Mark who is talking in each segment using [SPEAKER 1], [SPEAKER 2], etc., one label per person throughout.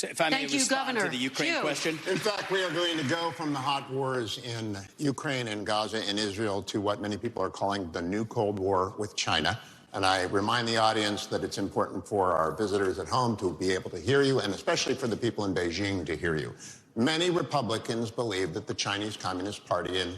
[SPEAKER 1] If I may
[SPEAKER 2] Thank you,
[SPEAKER 1] respond
[SPEAKER 2] Governor.
[SPEAKER 1] to the Ukraine question.
[SPEAKER 3] In fact, we are going to go from the hot wars in Ukraine and Gaza and Israel to what many people are calling the new Cold War with China. And I remind the audience that it's important for our visitors at home to be able to hear you, and especially for the people in Beijing to hear you. Many Republicans believe that the Chinese Communist Party and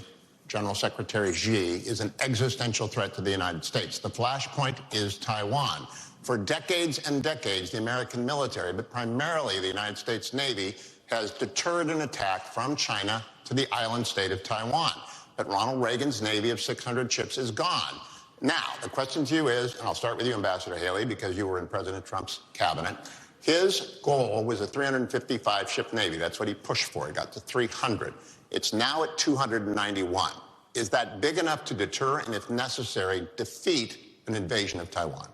[SPEAKER 3] General Secretary Xi is an existential threat to the United States. The flashpoint is Taiwan. For decades and decades, the American military, but primarily the United States Navy, has deterred an attack from China to the island state of Taiwan. But Ronald Reagan's Navy of 600 ships is gone. Now, the question to you is, and I'll start with you, Ambassador Haley, because you were in President Trump's cabinet. His goal was a 355-ship Navy. That's what he pushed for. He got to 300. It's now at 291. Is that big enough to deter and, if necessary, defeat an invasion of Taiwan?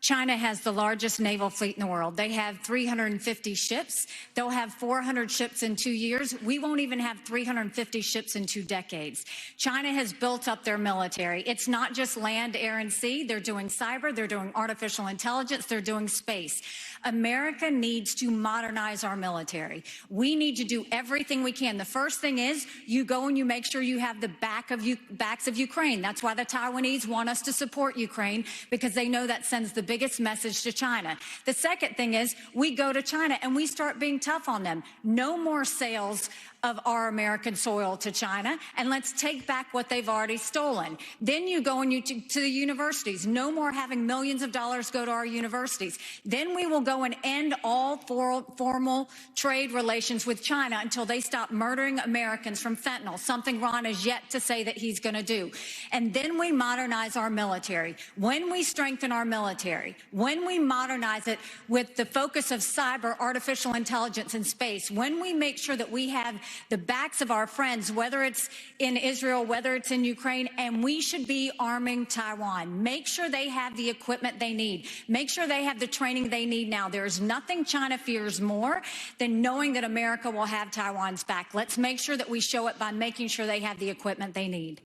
[SPEAKER 4] China has the largest naval fleet in the world. They have 350 ships. They'll have 400 ships in 2 years. We won't even have 350 ships in 2 decades. China has built up their military. It's not just land, air, and sea. They're doing cyber. They're doing artificial intelligence. They're doing space. America needs to modernize our military. We need to do everything we can. The first thing is you go and you make sure you have the backs of Ukraine. That's why the Taiwanese want us to support Ukraine, because they know that sends the biggest message to China. The second thing is we go to China and we start being tough on them. No more sales of our American soil to China, and let's take back what they've already stolen. Then you go and to the universities. No more having millions of dollars go to our universities. Then we will go and end all formal trade relations with China until they stop murdering Americans from fentanyl, something Ron has yet to say that he's going to do. And then we modernize our military. When we strengthen our military, when we modernize it with the focus of cyber, artificial intelligence, and space, when we make sure that we have the backs of our friends, whether it's in Israel, whether it's in Ukraine, and we should be arming Taiwan. Make sure they have the equipment they need. Make sure they have the training they need now. There is nothing China fears more than knowing that America will have Taiwan's back. Let's make sure that we show it by making sure they have the equipment they need.